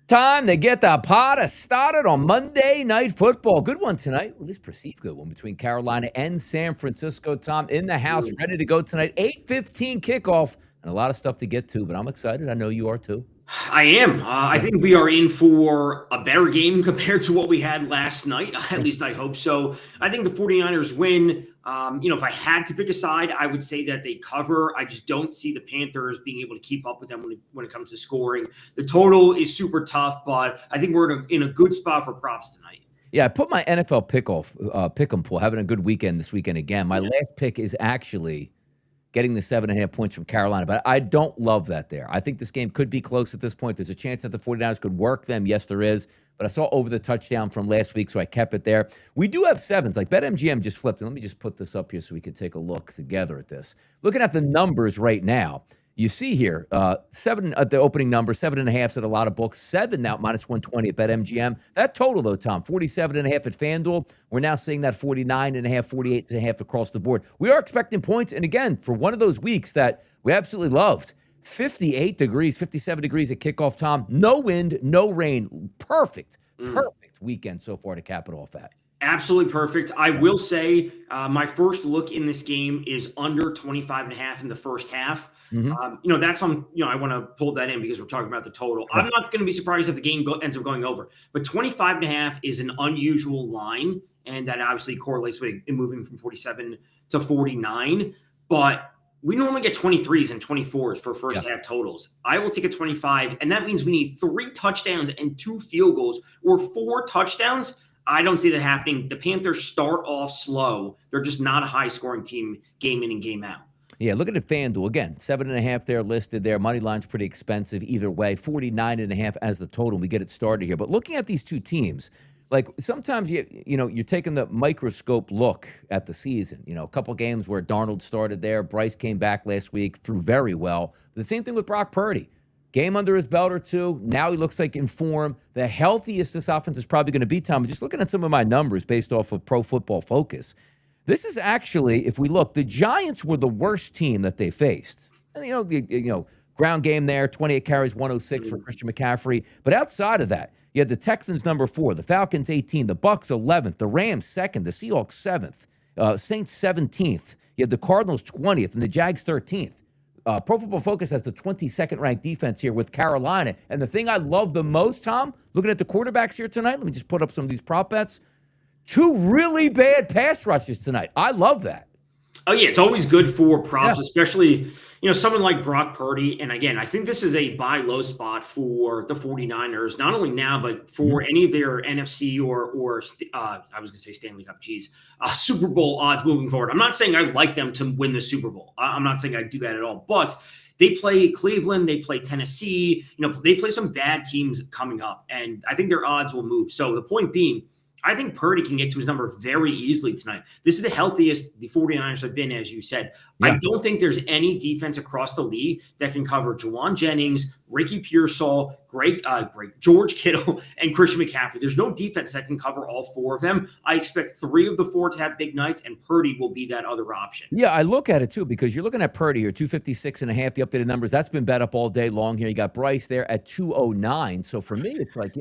Time to get the party started on Monday Night Football. Good one tonight. Well, this perceived good one between Carolina and San Francisco. Tom in the house, ready to go tonight. 8:15 kickoff, and a lot of stuff to get to, but I'm excited. I know you are too. I am. I think we are in for a better game compared to what we had last night. At least I hope so. I think the 49ers win. If I had to pick a side, I would say that they cover. I just don't see the Panthers being able to keep up with them when it comes to scoring. The total is super tough, but I think we're in a good spot for props tonight. Yeah, I put my NFL pick'em pool, having a good weekend this weekend again. My last pick is actually getting the 7.5 points from Carolina, but I don't love that there. I think this game could be close at this point. There's a chance that the 49ers could work them. Yes, there is. But I saw over the touchdown from last week, so I kept it there. We do have sevens. Like BetMGM just flipped. And let me just put this up here so we can take a look together at this. Looking at the numbers right now, you see here, 7 at the opening number, 7.5 at a lot of books, 7 now, minus 120 at BetMGM. That total, though, Tom, 47.5 at FanDuel. We're now seeing that 49.5, 48.5 across the board. We are expecting points. And again, for one of those weeks that we absolutely loved, 58 degrees, 57 degrees at kickoff, Tom. No wind, no rain. Perfect weekend so far to cap it off at. Absolutely perfect. I will say my first look in this game is under 25.5 in the first half. That's on, I want to pull that in because we're talking about the total. I'm not going to be surprised if the game ends up going over, but 25.5 is an unusual line. And that obviously correlates with it moving from 47 to 49. But we normally get 23s and 24s for first half totals. I will take a 25, and that means we need 3 touchdowns and 2 field goals or 4 touchdowns. I don't see that happening. The Panthers start off slow. They're just not a high-scoring team game in and game out. Yeah, look at the FanDuel. Again, 7.5 there listed there. Money line's pretty expensive either way. 49.5 as the total. We get it started here. But looking at these two teams, like sometimes you're taking the microscope look at the season. A couple games where Darnold started there. Bryce came back last week, threw very well. The same thing with Brock Purdy. Game under his belt or two. Now he looks like in form. The healthiest this offense is probably going to be, Tom. Just looking at some of my numbers based off of Pro Football Focus. This is actually, if we look, the Giants were the worst team that they faced. And, ground game there, 28 carries, 106 for Christian McCaffrey. But outside of that, you had the Texans number 4, the Falcons 18, the Bucks 11th, the Rams 2nd, the Seahawks 7th, Saints 17th. You had the Cardinals 20th and the Jags 13th. Pro Football Focus has the 22nd ranked defense here with Carolina. And the thing I love the most, Tom, looking at the quarterbacks here tonight, let me just put up some of these prop bets. 2 really bad pass rushes tonight. I love that. Oh, yeah, it's always good for props, especially, someone like Brock Purdy. And again, I think this is a buy low spot for the 49ers, not only now, but for any of their NFC or I was going to say Stanley Cup, Super Bowl odds moving forward. I'm not saying I like them to win the Super Bowl. I'm not saying I do that at all, but they play Cleveland, they play Tennessee, they play some bad teams coming up, and I think their odds will move. So the point being, I think Purdy can get to his number very easily tonight. This is the healthiest the 49ers have been, as you said. Yeah. I don't think there's any defense across the league that can cover Juwan Jennings, Ricky Pearsall, George Kittle, and Christian McCaffrey. There's no defense that can cover all 4 of them. I expect 3 of the 4 to have big nights, and Purdy will be that other option. Yeah, I look at it, too, because you're looking at Purdy here, 256.5, the updated numbers. That's been bet up all day long here. You got Bryce there at 209. So for me, it's like,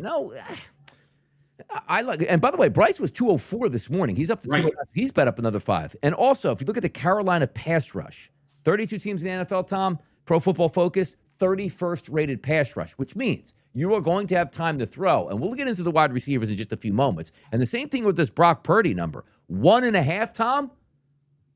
I like it. And by the way, Bryce was 204 this morning. He's up to 209. He's bet up another 5. And also, if you look at the Carolina pass rush, 32 teams in the NFL, Tom, Pro Football Focus, 31st rated pass rush, which means you are going to have time to throw. And we'll get into the wide receivers in just a few moments. And the same thing with this Brock Purdy number. 1.5, Tom,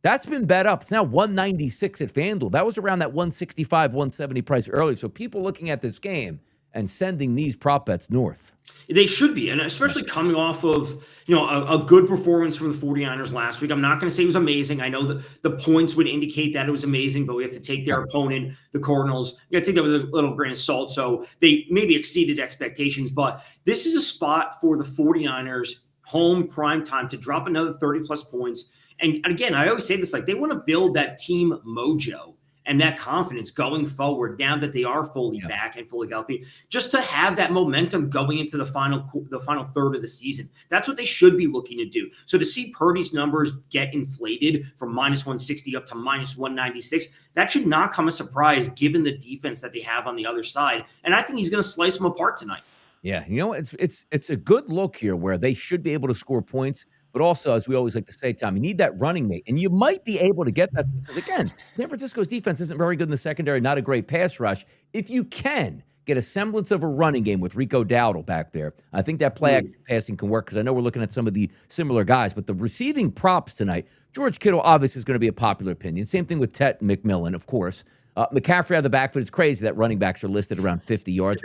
that's been bet up. It's now 196 at FanDuel. That was around that 165, 170 price earlier. So people looking at this game and sending these prop bets north. They should be, and especially coming off of, a good performance from the 49ers last week. I'm not going to say it was amazing. I know that the points would indicate that it was amazing, but we have to take their opponent, the Cardinals. You got to take that with a little grain of salt. So they maybe exceeded expectations, but this is a spot for the 49ers home prime time to drop another 30-plus points. And again, I always say this, like they want to build that team mojo and that confidence going forward now that they are fully back and fully healthy, just to have that momentum going into the final third of the season. That's what they should be looking to do. So to see Purdy's numbers get inflated from minus 160 up to minus 196, that should not come as a surprise given the defense that they have on the other side. And I think he's going to slice them apart tonight. Yeah, you know, it's a good look here where they should be able to score points, but also, as we always like to say, Tom, you need that running mate, and you might be able to get that because again, San Francisco's defense isn't very good in the secondary, not a great pass rush. If you can get a semblance of a running game with Rico Dowdle back there, I think that play action passing can work because I know we're looking at some of the similar guys, but the receiving props tonight, George Kittle obviously is going to be a popular opinion. Same thing with Tet McMillan, of course. McCaffrey out of the backfield. It's crazy that running backs are listed around 50 yards.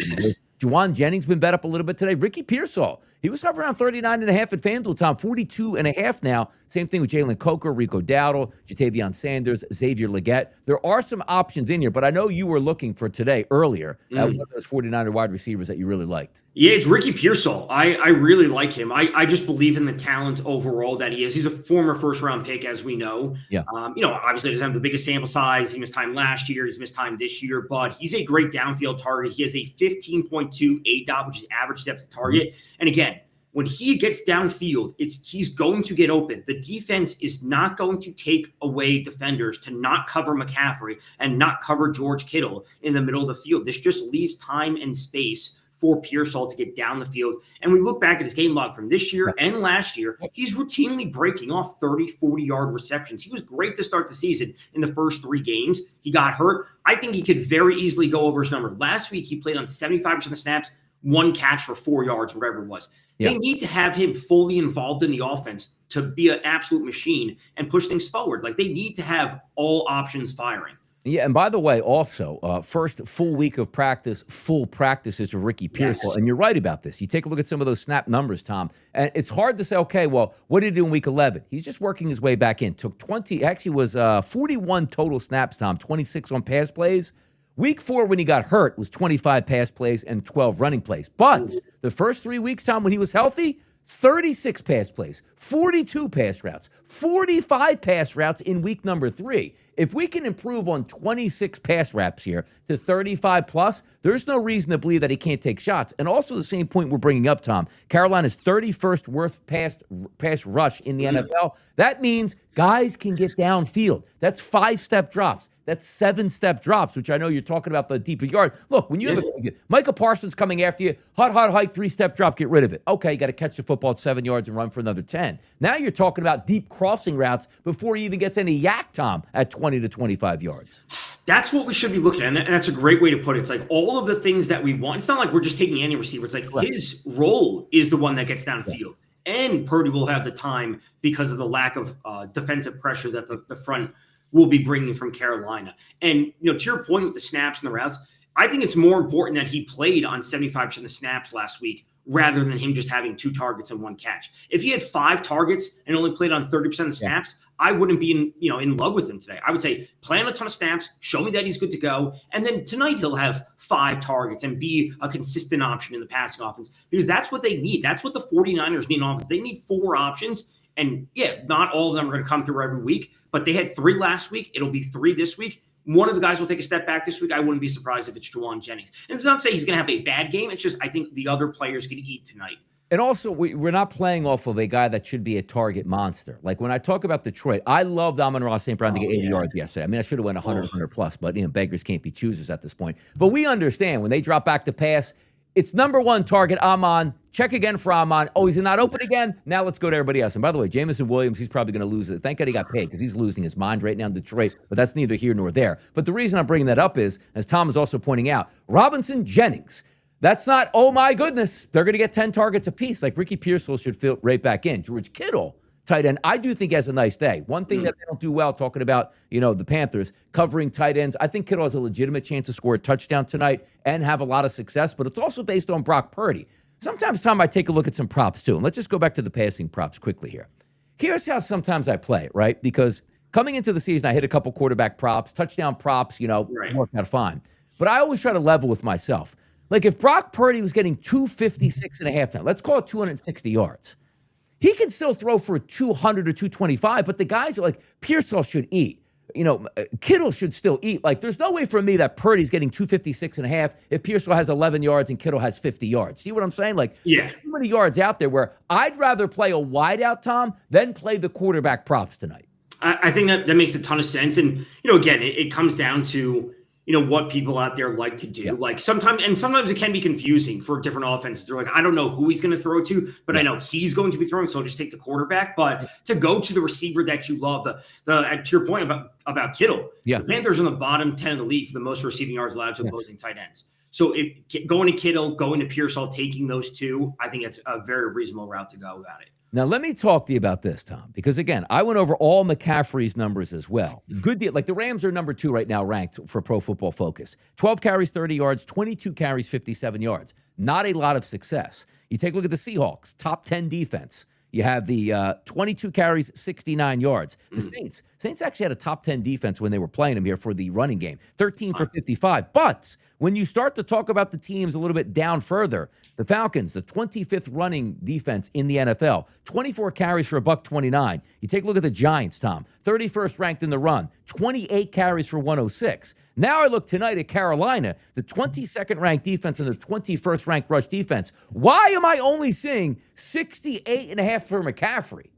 Juwan Jennings been bet up a little bit today. Ricky Pearsall, he was hovering around 39.5 at FanDuel, Tom, 42.5 now. Same thing with Jalen Coker, Rico Dowdle, Jatavion Sanders, Xavier Legette. There are some options in here, but I know you were looking for today earlier at one of those 49er wide receivers that you really liked. Yeah, it's Ricky Pearsall. I really like him. I just believe in the talent overall that he is. He's a former first-round pick, as we know. Yeah. Obviously doesn't have the biggest sample size. He missed time last year. He's missed time this year, but he's a great downfield target. He has a 15.2 ADOT, which is average depth of target. And again, when he gets downfield, he's going to get open. The defense is not going to take away defenders to not cover McCaffrey and not cover George Kittle in the middle of the field. This just leaves time and space for Pearsall to get down the field. And we look back at his game log from this year and last year, he's routinely breaking off 30, 40-yard receptions. He was great to start the season in the first 3 games. He got hurt. I think he could very easily go over his number. Last week, he played on 75% of snaps, 1 catch for 4 yards, whatever it was. Yeah. They need to have him fully involved in the offense to be an absolute machine and push things forward. Like, they need to have all options firing. Yeah, and by the way, also, first full week of practice, full practices for Ricky Pearsall. Yes. And you're right about this. You take a look at some of those snap numbers, Tom, and it's hard to say, okay, well, what did he do in week 11? He's just working his way back in. Took 41 total snaps, Tom, 26 on pass plays. Week 4, when he got hurt, was 25 pass plays and 12 running plays. But the first 3 weeks, Tom, when he was healthy, 36 pass plays, 42 pass routes, 45 pass routes in week number 3. If we can improve on 26 pass reps here to 35 plus, there's no reason to believe that he can't take shots. And also the same point we're bringing up, Tom, Carolina's 31st worst pass rush in the NFL. That means guys can get downfield. That's 5-step drops. That's 7-step drops, which I know you're talking about the deeper yard. Look, when you have Micah Parsons coming after you, hot, hike, 3-step drop, get rid of it. Okay, you got to catch the football at 7 yards and run for another 10. Now you're talking about deep crossing routes before he even gets any yak, Tom, at 20 to 25 yards. That's what we should be looking at, and that's a great way to put it. It's like all of the things that we want. It's not like we're just taking any receiver. It's like his role is the one that gets downfield. Yes. And Purdy will have the time because of the lack of defensive pressure that the front will be bringing from Carolina. And, to your point with the snaps and the routes, I think it's more important that he played on 75% of the snaps last week rather than him just having 2 targets and 1 catch. If he had 5 targets and only played on 30% of the snaps, I wouldn't be in love with him today. I would say play on a ton of snaps, show me that he's good to go, and then tonight he'll have 5 targets and be a consistent option in the passing offense because that's what they need. That's what the 49ers need in offense. They need 4 options, and not all of them are going to come through every week, but they had 3 last week. It'll be 3 this week. One of the guys will take a step back this week. I wouldn't be surprised if it's Juwan Jennings. And it's not to say he's going to have a bad game. It's just I think the other players can eat tonight. And also, we're not playing off of a guy that should be a target monster. Like when I talk about Detroit, I loved Amon-Ra St. Brown to get 80 yards yesterday. I mean, I should have went 100 plus, but beggars can't be choosers at this point. But we understand when they drop back to pass, it's number 1 target, Amon. Check again for Amon. Oh, he's not open again? Now let's go to everybody else. And by the way, Jameson Williams, he's probably going to lose it. Thank God he got paid because he's losing his mind right now in Detroit, but that's neither here nor there. But the reason I'm bringing that up is, as Tom is also pointing out, Robinson Jennings. That's not, oh my goodness, they're going to get 10 targets apiece. Like Ricky Pearsall should fit right back in. George Kittle, tight end, I do think has a nice day. One thing that they don't do well, talking about, the Panthers, covering tight ends, I think Kittle has a legitimate chance to score a touchdown tonight and have a lot of success, but it's also based on Brock Purdy. Sometimes, Tom, I take a look at some props too. And let's just go back to the passing props quickly here. Here's how sometimes I play it, right? Because coming into the season, I hit a couple quarterback props, touchdown props, worked out fine. But I always try to level with myself. Like if Brock Purdy was getting 256 and a half time, let's call it 260 yards. He can still throw for 200 or 225, but the guys are like, Pearsall should eat. Kittle should still eat. Like, there's no way for me that Purdy's getting 256 and a half if Pearsall has 11 yards and Kittle has 50 yards. See what I'm saying? Like, too many yards out there where I'd rather play a wideout, Tom, than play the quarterback props tonight. I think that makes a ton of sense. And, again, it comes down to, what people out there like to Yeah. do. Like sometimes it can be confusing for different offenses. They're like, I don't know who he's going to throw to, but I know he's going to be throwing, so I'll just take the quarterback. But to go to the receiver that you love, to your point about Kittle, the Panthers are in the bottom 10 of the league for the most receiving yards allowed to opposing tight ends. So going to Kittle, going to Pearsall, taking those two, I think it's a very reasonable route to go about it. Now, let me talk to you about this, Tom, because, again, I went over all McCaffrey's numbers as well. Good deal. Like, the Rams are number 2 right now ranked for Pro Football Focus. 12 carries, 30 yards, 22 carries, 57 yards. Not a lot of success. You take a look at the Seahawks, top 10 defense. You have the 22 carries, 69 yards. The Saints actually had a top 10 defense when they were playing them here for the running game, 13 for 55. But when you start to talk about the teams a little bit down further, the Falcons, the 25th running defense in the NFL, 24 carries for $129. You take a look at the Giants, Tom, 31st ranked in the run, 28 carries for 106. Now I look tonight at Carolina, the 22nd ranked defense and the 21st ranked rush defense. Why am I only seeing 68.5 for McCaffrey?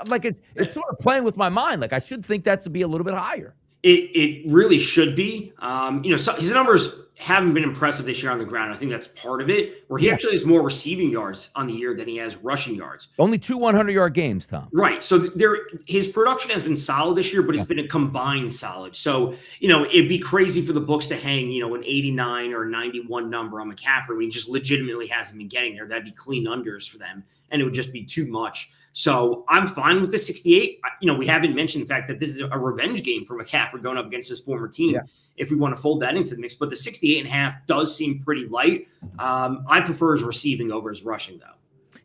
Like it's sort of playing with my mind. Like I should think that to be a little bit higher. It really should be. So his numbers haven't been impressive this year on the ground. I think that's part of it, where he actually has more receiving yards on the year than he has rushing yards. Only 2 100-yard games, Tom. Right. So his production has been solid this year, but it's been a combined solid. So, it'd be crazy for the books to hang, an 89 or 91 number on McCaffrey when he just legitimately hasn't been getting there. That'd be clean unders for them, and it would just be too much. So I'm fine with the 68. We haven't mentioned the fact that this is a revenge game for McCaffrey going up against his former team, if we want to fold that into the mix. But the 68.5 does seem pretty light. I prefer his receiving over his rushing, though.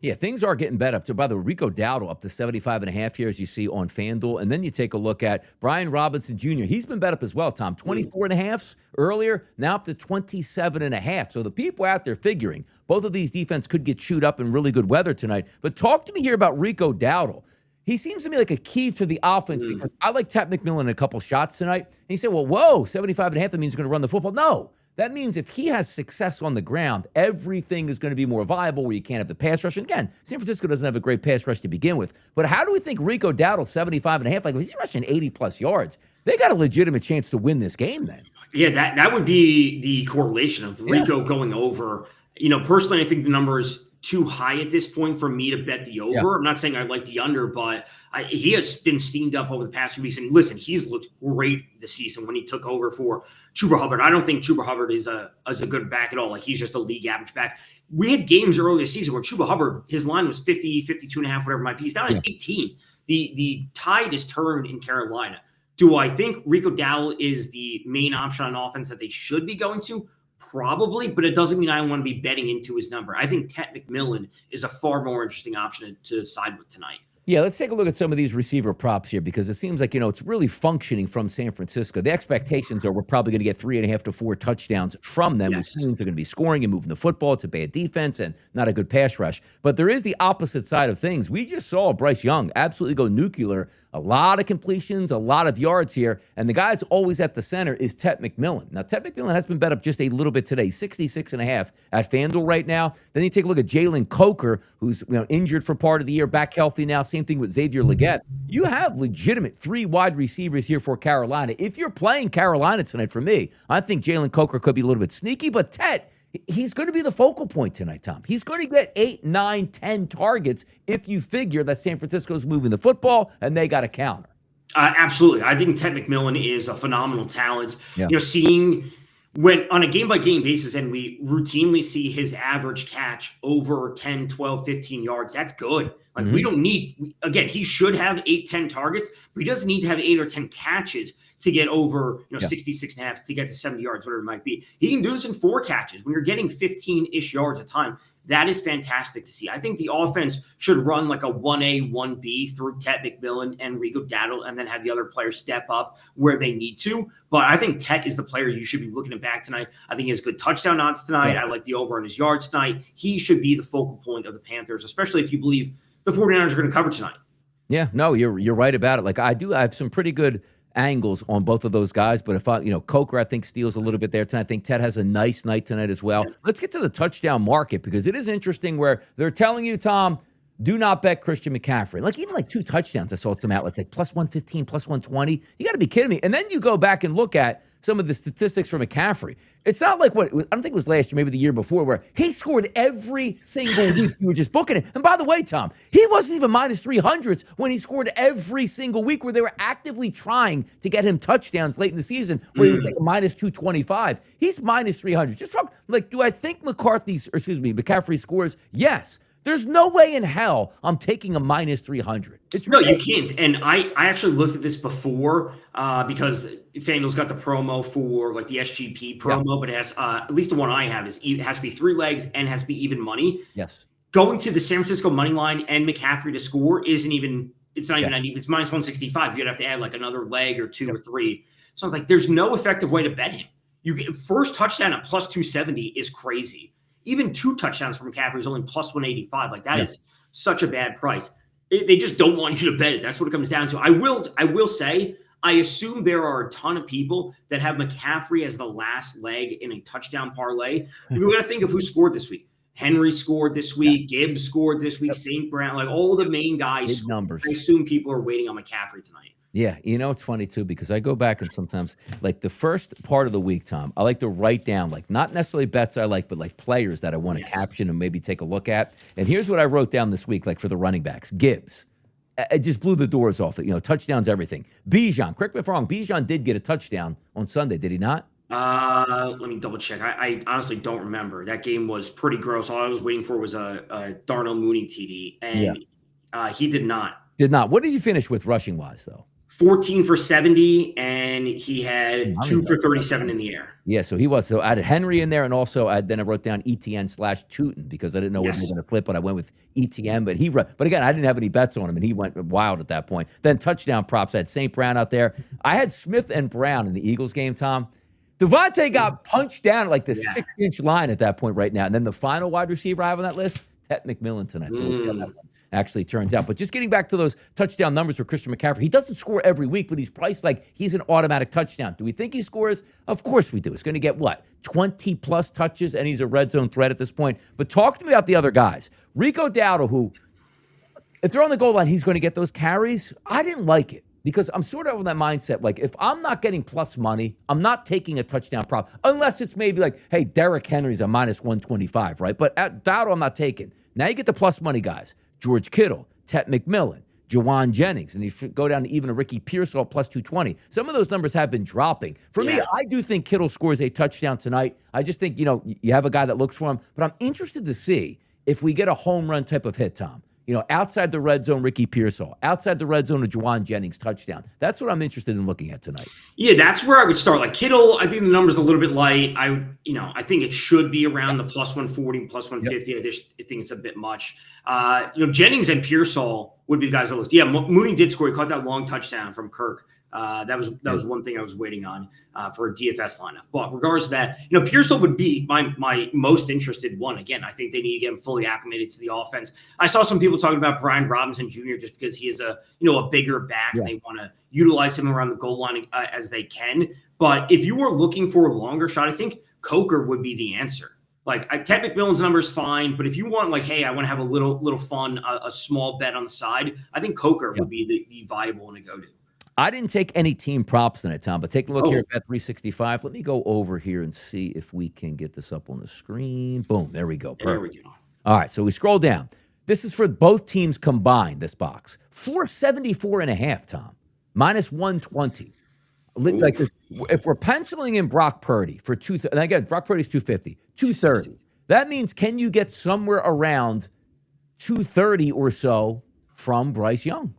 Yeah, things are getting better. By the way, Rico Dowdle up to 75.5 here, as you see on FanDuel. And then you take a look at Brian Robinson Jr. He's been bet up as well, Tom. 24.5 earlier, now up to 27.5. So the people out there figuring both of these defense could get chewed up in really good weather tonight. But talk to me here about Rico Dowdle. He seems to me like a key to the offense because I like Ted McMillan in a couple shots tonight. And he said, well, 75.5, that means he's going to run the football. No. That means if he has success on the ground, everything is going to be more viable where you can't have the pass rush. And again, San Francisco doesn't have a great pass rush to begin with. But how do we think Rico Dowdle, 75.5, like if he's rushing 80-plus yards, they got a legitimate chance to win this game then? Yeah, that would be the correlation of Rico going over. Personally, I think the number is too high at this point for me to bet the over. Yeah. I'm not saying I like the under, but he has been steamed up over the past few weeks. And listen, he's looked great this season when he took over for Chuba Hubbard. I don't think Chuba Hubbard is a good back at all. Like he's just a league average back. We had games early this season where Chuba Hubbard, his line was 50, 52.5, whatever it might be. He's down at 18. The tide is turned in Carolina. Do I think Rico Dowdle is the main option on offense that they should be going to? Probably, but it doesn't mean I want to be betting into his number. I think Ted McMillan is a far more interesting option to side with tonight. Yeah, let's take a look at some of these receiver props here because it seems like, it's really functioning from San Francisco. The expectations are we're probably going to get 3.5 to 4 touchdowns from them, which means they're going to be scoring and moving the football. It's a bad defense and not a good pass rush. But there is the opposite side of things. We just saw Bryce Young absolutely go nuclear. A lot of completions, a lot of yards here. And the guy that's always at the center is Ted McMillan. Now, Ted McMillan has been bet up just a little bit today, 66.5 at FanDuel right now. Then you take a look at Jalen Coker, who's injured for part of the year, back healthy now. Same thing with Xavier Legette. You have legitimate 3 wide receivers here for Carolina. If you're playing Carolina tonight, for me, I think Jalen Coker could be a little bit sneaky, but Ted, he's going to be the focal point tonight, Tom. He's going to get 8, 9, 10 targets if you figure that San Francisco's moving the football and they got a counter. Absolutely. I think Ted McMillan is a phenomenal talent. Yeah. Seeing when on a game-by-game basis and we routinely see his average catch over 10, 12, 15 yards, that's good. Like we don't need – again, he should have 8, 10 targets, but he doesn't need to have 8 or 10 catches to get over 66.5 to get to 70 yards, whatever it might be. He can do this in 4 catches. When you're getting 15-ish yards a time, that is fantastic to see. I think the offense should run like a 1A, 1B through Ted McMillan and Rico Dowdle and then have the other players step up where they need to. But I think Ted is the player you should be looking at back tonight. I think he has good touchdown odds tonight. Yeah. I like the over on his yards tonight. He should be the focal point of the Panthers, especially if you believe the 49ers are going to cover tonight. Yeah, no, you're right about it. Like I have some pretty good angles on both of those guys, but if Coker, I think, steals a little bit there tonight. I think Ted has a nice night tonight as well. Let's get to the touchdown market because it is interesting where they're telling you, Tom, Do not bet Christian McCaffrey. Like even like 2 touchdowns, I saw at some outlets like plus 115, plus 120. You got to be kidding me. And then you go back and look at some of the statistics for McCaffrey. It's not like what I don't think it was last year, maybe the year before, where he scored every single week. You were just booking it. And by the way, Tom, he wasn't even minus 300s when he scored every single week, where they were actively trying to get him touchdowns late in the season, where he was like a minus 225. He's minus 300. Just talk like, do I think McCaffrey scores? Yes. There's no way in hell I'm taking a minus 300. It's no, you can't. And I actually looked at this before because FanDuel's got the promo for like the SGP promo, but it has at least the one I have is it has to be 3 legs and has to be even money. Yes. Going to the San Francisco money line and McCaffrey to score isn't even. It's not even 90. It's minus 165. You'd have to add like another leg or 2 or 3. So it's like there's no effective way to bet him. You get first touchdown at plus 270 is crazy. Even 2 touchdowns from McCaffrey is only plus 185. Like that is such a bad price. They just don't want you to bet it. That's what it comes down to. I will say, I assume there are a ton of people that have McCaffrey as the last leg in a touchdown parlay. We're going to think of who scored this week. Henry scored this week. Gibbs scored this week. St. Brown, like all the main guys. Big numbers. I assume people are waiting on McCaffrey tonight. Yeah, you know, it's funny, too, because I go back and sometimes, like, the first part of the week, Tom, I like to write down, like, not necessarily bets I like, but, like, players that I want to caption and maybe take a look at. And here's what I wrote down this week, like, for the running backs. Gibbs. It just blew the doors off it. You know, touchdowns, everything. Bijan, correct me if I'm wrong, Bijan did get a touchdown on Sunday, did he not? Let me double check. I honestly don't remember. That game was pretty gross. All I was waiting for was a Darnell Mooney TD, and he did not. Did not. What did you finish with rushing-wise, though? 14 for 70, and he had 2 for 37 in the air. Yeah, so he was. So I had Henry in there, and also then I wrote down ETN/Tootin because I didn't know whether he was going to flip, but I went with ETN. But again, I didn't have any bets on him, and he went wild at that point. Then touchdown props. I had St. Brown out there. I had Smith and Brown in the Eagles game, Tom. Devontae got punched down at like the 6-inch line at that point right now. And then the final wide receiver I have on that list, Tet McMillan tonight. So we'll see how that one actually turns out. But just getting back to those touchdown numbers for Christian McCaffrey, he doesn't score every week, but he's priced like he's an automatic touchdown. Do we think he scores? Of course we do. He's going to get, 20-plus touches, and he's a red zone threat at this point. But talk to me about the other guys. Rico Dowdle, who, if they're on the goal line, he's going to get those carries. I didn't like it because I'm sort of in that mindset. Like, if I'm not getting plus money, I'm not taking a touchdown prop, unless it's maybe like, hey, Derrick Henry's a minus 125, right? But at Dowdle, I'm not taking. Now you get the plus money guys. George Kittle, Tet McMillan, Jawan Jennings, and you go down to even a Ricky Pearsall plus 220. Some of those numbers have been dropping. For me, I do think Kittle scores a touchdown tonight. I just think, you have a guy that looks for him. But I'm interested to see if we get a home run type of hit, Tom. Outside the red zone, Ricky Pearsall. Outside the red zone, a Jawan Jennings touchdown. That's what I'm interested in looking at tonight. Yeah, that's where I would start. Like Kittle, I think the number's a little bit light. I think it should be around the plus 140, plus 150. I think it's a bit much. Jennings and Pearsall would be the guys that looked. Yeah, Mooney did score. He caught that long touchdown from Kirk. That was one thing I was waiting on for a DFS lineup. But regardless of that, Pearsall would be my most interested one. Again, I think they need to get him fully acclimated to the offense. I saw some people talking about Brian Robinson Jr. just because he is a bigger back and they want to utilize him around the goal line as they can. But if you were looking for a longer shot, I think Coker would be the answer. Like Tet McMillan's number is fine, but if you want hey, I want to have a little fun, a small bet on the side, I think Coker would be the viable one to go to. I didn't take any team props tonight, Tom, but take a look here at Bet365. Let me go over here and see if we can get this up on the screen. Boom, there we go. Perfect. There we go. All right, so we scroll down. This is for both teams combined, this box. 474.5, Tom, minus 120. Like this, if we're penciling in Brock Purdy for and again, Brock Purdy's 250, 230. That means can you get somewhere around 230 or so from Bryce Young?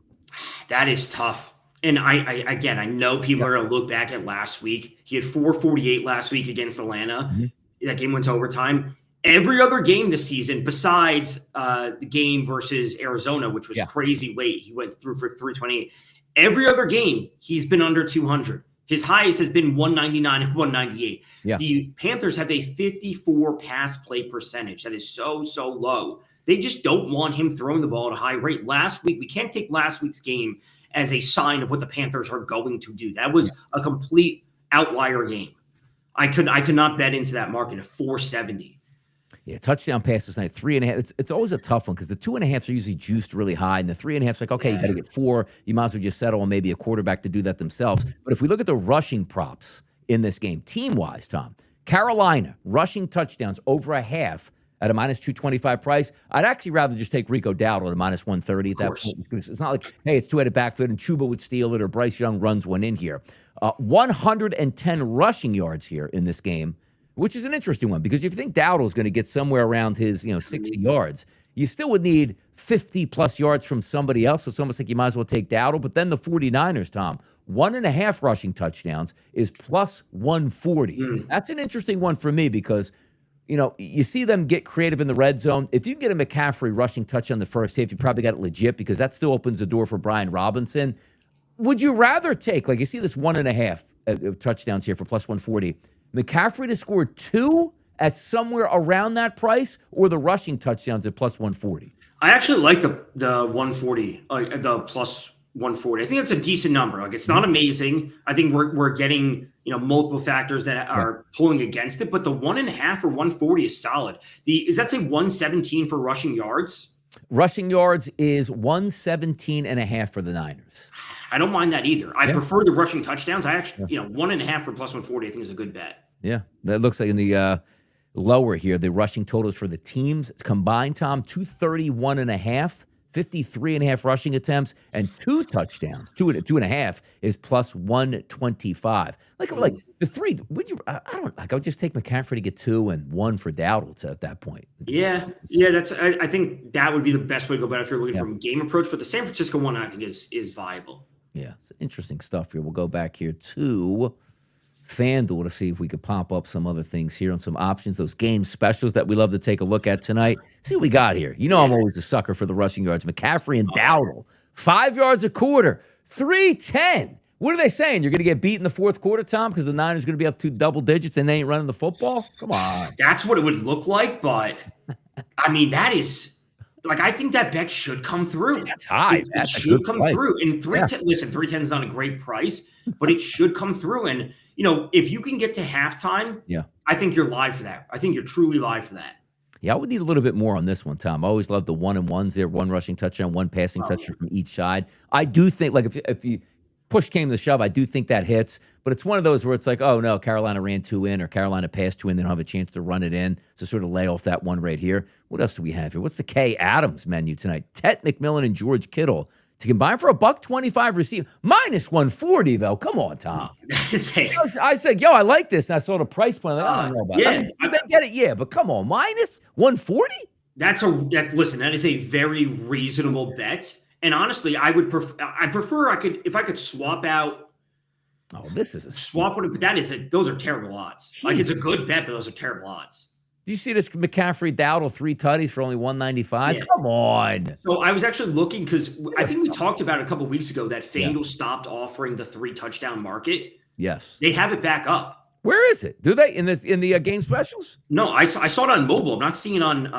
That is tough. And I know people are going to look back at last week. He had 448 last week against Atlanta. Mm-hmm. That game went to overtime. Every other game this season, besides the game versus Arizona, which was crazy late, he went through for 328. Every other game, he's been under 200. His highest has been 199 and 198. Yeah. The Panthers have a 54 pass play percentage. That is so low. They just don't want him throwing the ball at a high rate. Last week, we can't take last week's game as a sign of what the Panthers are going to do. That was a complete outlier game. I could not bet into that market at 470. Yeah, touchdown passes tonight, 3.5. It's always a tough one because the 2.5s are usually juiced really high, and the 3.5's like, okay, you got to Yeah. get 4. You might as well just settle on maybe a quarterback to do that themselves. But if we look at the rushing props in this game, team-wise, Tom, Carolina, rushing touchdowns over a half at a minus 225 price. I'd actually rather just take Rico Dowdle at a minus 130 at Of that course. point. Because it's not like, hey, it's two-headed backfield and Chuba would steal it or Bryce Young runs one in here. 110 rushing yards here in this game, which is an interesting one because if you think Dowdle is going to get somewhere around his 60 yards, you still would need 50-plus yards from somebody else. So it's almost like you might as well take Dowdle. But then the 49ers, Tom, 1.5 rushing touchdowns is plus 140. That's an interesting one for me because you see them get creative in the red zone. If you can get a McCaffrey rushing touchdown the first half, you probably got it legit because that still opens the door for Brian Robinson. Would you rather take, like you see this 1.5 of touchdowns here for plus 140, McCaffrey to score 2 at somewhere around that price or the rushing touchdowns at plus 140? I actually like the 140, the plus 140. I think that's a decent number. Like it's not amazing. I think we're getting multiple factors that are pulling against it, but the 1.5 or 140 is solid. Is that say 117 for rushing yards? Rushing yards is 117.5 for the Niners. I don't mind that either. I prefer the rushing touchdowns. I actually, 1.5 for plus 140, I think is a good bet. Yeah, that looks like in the lower here, the rushing totals for the teams combined, Tom, 231.5, 53.5 rushing attempts, and 2 touchdowns. 2.5 is plus 125. Like the 3, would you? I don't like. I would just take McCaffrey to get 2 and 1 for Dowdle at that point. Yeah. That's. I think that would be the best way to go about it if you're looking from a game approach. But the San Francisco one, I think, is viable. Yeah, it's interesting stuff here. We'll go back here to FanDuel to see if we could pop up some other things here on some options, those game specials that we love to take a look at tonight. See what we got here. I'm always a sucker for the rushing yards. McCaffrey and Dowdle, 5 yards a quarter, 310. What are they saying? You're going to get beat in the fourth quarter, Tom, because the Niners are going to be up to double digits and they ain't running the football? Come on. That's what it would look like, but I mean, that is like I think that bet should come through. That's high. It should come through. And 310, listen, 310 is not a great price, but it should come through. And if you can get to halftime, I think you're live for that. I think you're truly live for that. Yeah, I would need a little bit more on this one, Tom. I always love the 1-and-1s there, 1 rushing touchdown, 1 passing touchdown from each side. I do think, like, if you push came to shove, I do think that hits. But it's one of those where it's like, oh, no, Carolina ran 2 in or Carolina passed 2 in. They don't have a chance to run it in. So sort of lay off that one right here. What else do we have here? What's the K Adams menu tonight? Tet McMillan and George Kittle to combine for a $125 receive. Minus 140, though. Come on, Tom. I said, I like this. And I saw the price point. I don't know about it. They get it, yeah. But come on, minus 140? Listen, that is a very reasonable bet. And honestly, I could swap out. Oh, this is a swap. But those are terrible odds. Jeez. Like it's a good bet, but those are terrible odds. Do you see this McCaffrey Dowdle 3 tutties for only 195? Yeah. Come on. So I was actually looking because I think we talked about it a couple of weeks ago that FanDuel stopped offering the 3 touchdown market. Yes. They have it back up. Where is it? Do they in the game specials? No, I saw it on mobile. I'm not seeing it on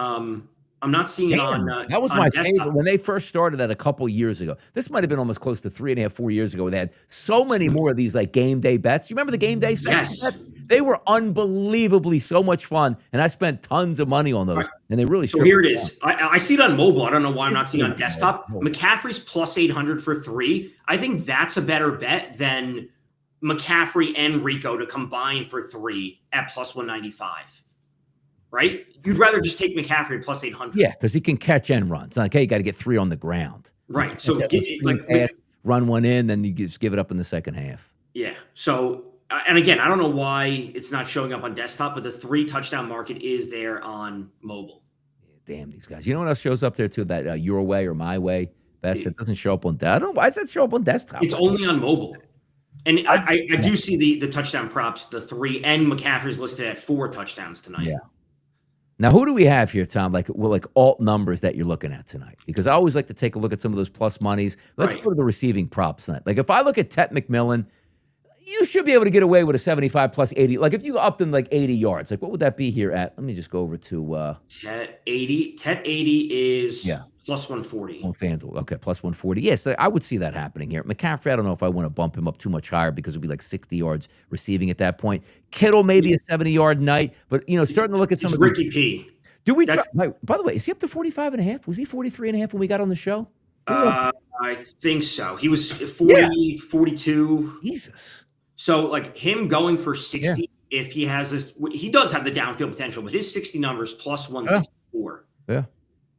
that was my favorite when they first started that a couple years ago. This might have been almost close to 3.5, 4 years ago. They had so many more of these like game day bets. You remember the game day bets? They were unbelievably so much fun, and I spent tons of money on those. And they really. So here it is. I see it on mobile. I don't know why I'm not seeing it on desktop. McCaffrey's plus 800 for 3. I think that's a better bet than McCaffrey and Rico to combine for 3 at plus 195. Right? You'd rather just take McCaffrey plus 800. Yeah, because he can catch and run. It's not like, hey, you got to get 3 on the ground. Right. So run one in, then you just give it up in the second half. Yeah. So, and again, I don't know why it's not showing up on desktop, but the 3 touchdown market is there on mobile. Yeah, damn these guys. You know what else shows up there too? That your way or my way. It doesn't show up on desktop. I don't know. Why does that show up on desktop? It's only on mobile. And I do see the touchdown props, the 3, and McCaffrey's listed at 4 touchdowns tonight. Yeah. Now, who do we have here, Tom? Like alt numbers that you're looking at tonight? Because I always like to take a look at some of those plus monies. Let's go to the receiving props tonight. Like if I look at Tet McMillan, you should be able to get away with a 75 plus 80. Like if you upped them like 80 yards, like what would that be here at? Let me just go over to Tet 80. Tet 80 is plus 140. On FanDuel. Okay, plus 140. Yes, I would see that happening here. McCaffrey, I don't know if I want to bump him up too much higher because it would be like 60 yards receiving at that point. Kittle, maybe a 70-yard night, but starting to look at some of Ricky P. Do we try? That's By the way, is he up to 45.5? Was he 43.5 when we got on the show? I think so. He was Yeah. 40, 42. Jesus. So like him going for Yeah. 60, if he has this, he does have the downfield potential, but his 60 numbers plus Yeah. 164. Yeah.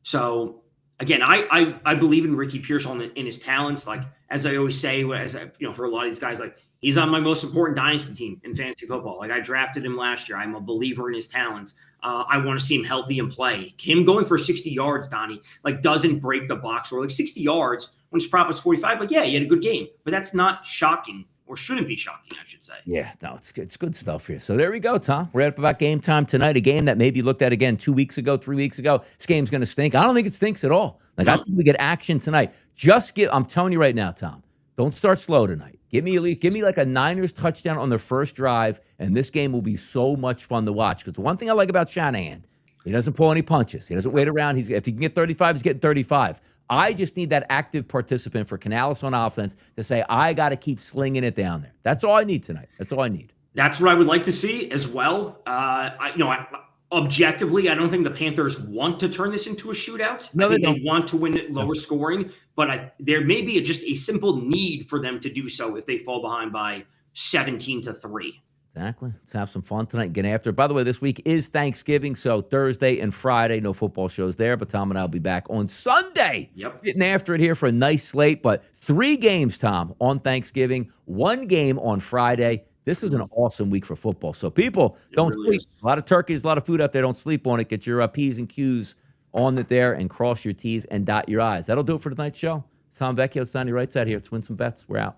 So again, I believe in Ricky Pierce in his talents. Like as I always say, for a lot of these guys, like he's on my most important dynasty team in fantasy football. Like I drafted him last year. I'm a believer in his talents. I want to see him healthy and play. Him going for 60 yards, Donnie, like doesn't break the box or like 60 yards when his prop was 45. Like, yeah, he had a good game, but that's not shocking or shouldn't be shocking, I should say. Yeah, no, it's good stuff here. So there we go, Tom. We're at about game time tonight. A game that maybe you looked at again 2 weeks ago, 3 weeks ago. This game's going to stink. I don't think it stinks at all. Like I think we get action tonight. I'm telling you right now, Tom. Don't start slow tonight. Give me like a Niners touchdown on their first drive, and this game will be so much fun to watch. Because the one thing I like about Shanahan, he doesn't pull any punches. He doesn't wait around. If he can get 35, he's getting 35. I just need that active participant for Canales on offense to say, I got to keep slinging it down there. That's all I need tonight. That's all I need. That's what I would like to see as well. Objectively, I don't think the Panthers want to turn this into a shootout. No, I think they they want to win it lower scoring, but there may be just a simple need for them to do so if they fall behind by 17-3. Exactly. Let's have some fun tonight and get after it. By the way, this week is Thanksgiving, so Thursday and Friday, no football shows there, but Tom and I will be back on Sunday. Yep. Getting after it here for a nice slate, but 3 games, Tom, on Thanksgiving, 1 game on Friday. This is an awesome week for football. So people, don't sleep. A lot of turkeys, a lot of food out there. Don't sleep on it. Get your P's and Q's on it there and cross your T's and dot your I's. That'll do it for tonight's show. It's Tom Vecchio. It's Donnie Right Side here. Let's win some bets. We're out.